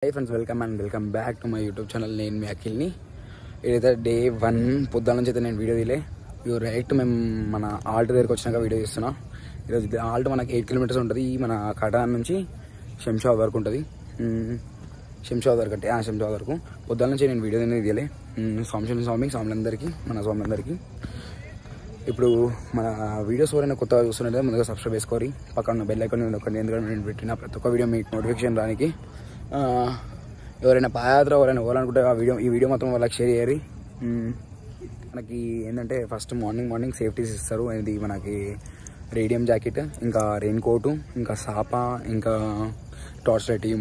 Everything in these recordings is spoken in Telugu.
Hey friends, welcome back to my YouTube channel. నేను మీ అఖిల్ని. ఇదైతే డే 1 పొద్దున్న నుంచి అయితే నేను వీడియో తీయలే. రైట్ మేము మన ఆల్ట్ దగ్గరికి వచ్చినాక వీడియో తీస్తున్నా. ఈరోజు ఆల్ట్ మనకి 8 కిలోమీటర్స్ ఉంటుంది. మన కటాన్ నుంచి శంషాబాద్ వరకు ఉంటుంది. శంషాబాద్ వరకు అంటే శంషాబాద్ వరకు పొద్దున్న నుంచి నేను వీడియో అనేది తీయలే. స్వాములందరికీ మన స్వాములందరికీ ఇప్పుడు మన వీడియోస్ ఎవరైనా కొత్తగా చూస్తున్నట్టే ముందుగా సబ్స్క్రైబ్ చేసుకోరి, పక్కన బెల్ ఐకాన్ నొక్కండి. ఎందుకంటే నేను పెట్టిన ప్రతి ఒక్క వీడియో మీకు నోటిఫికేషన్ రానికి. ఎవరైనా పాదయాత్ర ఎవరైనా పోవాలనుకుంటే ఈ వీడియో మొత్తం వాళ్ళకి షేర్ చేయరు. మనకి ఏంటంటే ఫస్ట్ మార్నింగ్ సేఫ్టీస్ ఇస్తారు. ఇది మనకి రేడియం జాకెట్, ఇంకా రెయిన్ కోటు, ఇంకా సాపా, ఇంకా టార్చ్ లైట్, ఈ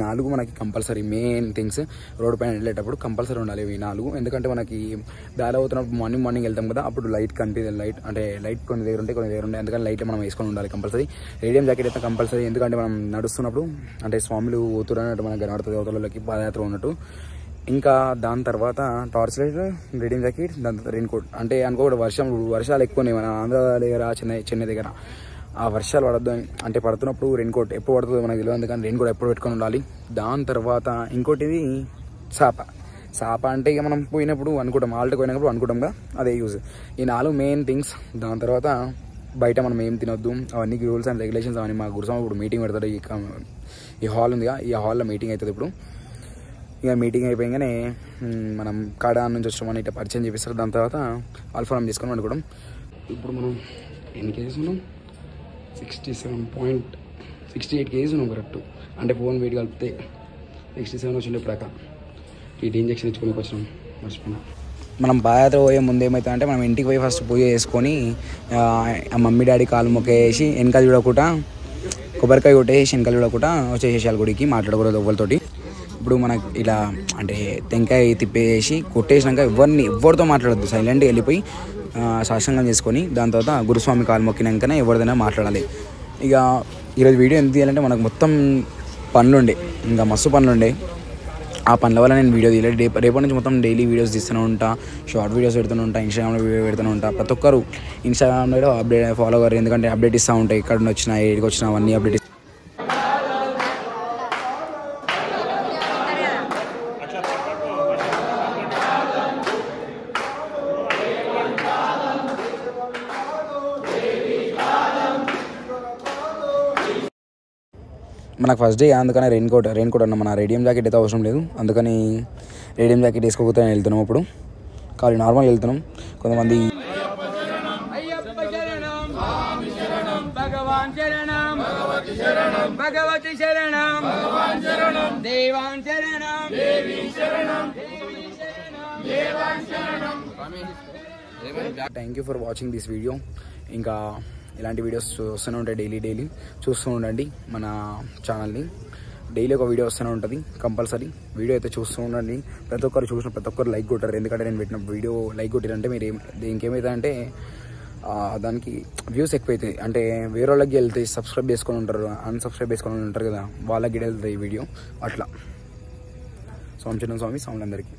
4 మనకి కంపల్సరీ మెయిన్ థింగ్స్. రోడ్ పైన వెళ్ళేటప్పుడు కంపల్సరీ ఉండాలి ఈ 4. ఎందుకంటే మనకి దారి అవుతున్నప్పుడు మార్నింగ్ వెళ్తాం కదా, అప్పుడు లైట్ కనిపించదు. లైట్ కొన్ని దగ్గర ఉంటాయి. ఎందుకంటే లైట్ మనం వేసుకొని ఉండాలి కంపల్సరీ. రేడియం జాకెట్ అయితే కంపల్సరీ, ఎందుకంటే మనం నడుస్తున్నప్పుడు అంటే స్వాములు పోతున్నట్టు మనకు కనబడుతుంది అవతలకి పాదయాత్ర ఉన్నట్టు. ఇంకా దాని తర్వాత టార్చ్ లైట్, రేడియం జాకెట్, దాని తర్వాత రెయిన్ కోట్. అంటే అనుకోకూడదు వర్షాలు ఎక్కువనే మన ఆంధ్ర దగ్గర, చెన్నై దగ్గర ఆ వర్షాలు పడద్దు అంటే పడుతున్నప్పుడు రెయిన్ కోట్ ఎప్పుడు పడుతుందో మనకు తెలియదు. అందుకని రెయిన్ కోట్ ఎప్పుడు పెట్టుకొని ఉండాలి. దాని తర్వాత ఇంకోటిది సాపా అంటే ఇక మనం పోయినప్పుడు అనుకుంటాం, ఆల్ట్కి పోయినప్పుడు అనుకుంటాంగా, అదే యూజ్. ఈ 4 మెయిన్ థింగ్స్. దాని తర్వాత బయట మనం ఏం తినొద్దు, అవన్నీ రూల్స్ అండ్ రెగ్యులేషన్స్ అవన్నీ మా గురుస్వామి ఇప్పుడు మీటింగ్ పెడతాడు. ఈ హాల్ ఉందిగా, ఈ హాల్లో మీటింగ్ అవుతుంది ఇప్పుడు. ఇక మీటింగ్ అయిపోయాగానే మనం కాడా నుంచి వచ్చామని ఇట్లా పరిచయం చేపిస్తారు. దాని తర్వాత ఆల్ఫారం తీసుకొని అనుకోవడం. ఇప్పుడు మనం ఎన్ని కేజీస్ ఉన్నాం? 67.68 కేజీస్ ఉన్నాం కరెక్ట్. అంటే ఫోన్ వెయిట్ కలిపితే 67 వచ్చిండే ఇప్పుడు దాకా. ఈ ఇంజెక్షన్ ఇచ్చుకొని వచ్చినాం, మర్చిపోయినా. మనం పాదయాత్ర పోయే ముందు ఏమవుతుంది అంటే మనం ఇంటికి పోయి ఫస్ట్ పూజ చేసుకొని మమ్మీ డాడీ కాలు మొక్కేసి వెనకాల చూడకుండా కొబ్బరికాయ కొట్టేసి వెనకాల చూడకుండా వచ్చేసేసాలి గుడికి, మాట్లాడకూడదు ఎవరితోటి. ఇప్పుడు మనకు ఇలా అంటే టెంకాయ తిప్పేసి కొట్టేసినాక ఎవరితో మాట్లాడద్దు, సైలెంట్గా వెళ్ళిపోయి సాష్టాంగం చేసుకొని దాని తర్వాత గురుస్వామి కాలు మొక్కినాకనే ఎవరిదైనా మాట్లాడాలి. ఇక ఈరోజు వీడియో ఎంత తీయాలంటే మనకు మొత్తం పనులుండే, ఇంకా మస్తు పనులుండే. ఆ పనుల వల్ల నేను వీడియో తీయలేదు. రేపటి నుంచి మొత్తం డైలీ వీడియోస్ తీస్తూనే ఉంటా, షార్ట్ వీడియోస్ పెడుతూనే ఉంటా, ఇన్స్టాగ్రామ్లో వీడియో పెడుతూనే ఉంటా. ప్రతి ఒక్కరు ఇన్స్టాగ్రామ్లో అప్డేట్ ఫాలో అవ్వరు, ఎందుకంటే అప్డేట్ ఇస్తూ ఉంటాయి. ఎక్కడ వచ్చినా ఏడికి వచ్చినా అవన్నీ అప్డేట్. మనకు ఫస్ట్ డే అందుకని రెయిన్ కోట్ అన్న, మన రేడియం జాకెట్ అయితే అవసరం లేదు. అందుకని రేడియం జాకెట్ వేసుకోకపోతే వెళ్తున్నాం. ఇప్పుడు ఖాళీ నార్మల్ వెళ్తున్నాం. కొంతమంది thank you for watching this video. ఇంకా ఇలాంటి వీడియోస్ వస్తూనే ఉంటాయి, డైలీ చూస్తూ ఉండండి మన ఛానల్ని. డైలీ ఒక వీడియో వస్తూనే ఉంటుంది కంపల్సరీ. వీడియో అయితే చూస్తూ ఉండండి. ప్రతి ఒక్కరు లైక్ కొట్టారు. ఎందుకంటే నేను పెట్టిన వీడియో లైక్ కొట్టారంటే మీరు ఇంకేమవుతుందంటే దానికి వ్యూస్ ఎక్కువైతాయి. అంటే వేరే వాళ్ళకి వెళ్తాయి, సబ్స్క్రైబ్ చేసుకొని ఉంటారు, అన్సబ్స్క్రైబ్ చేసుకొని ఉంటారు కదా, వాళ్ళకి వెళ్తాయి ఈ వీడియో. అట్లా స్వాములందరికీ.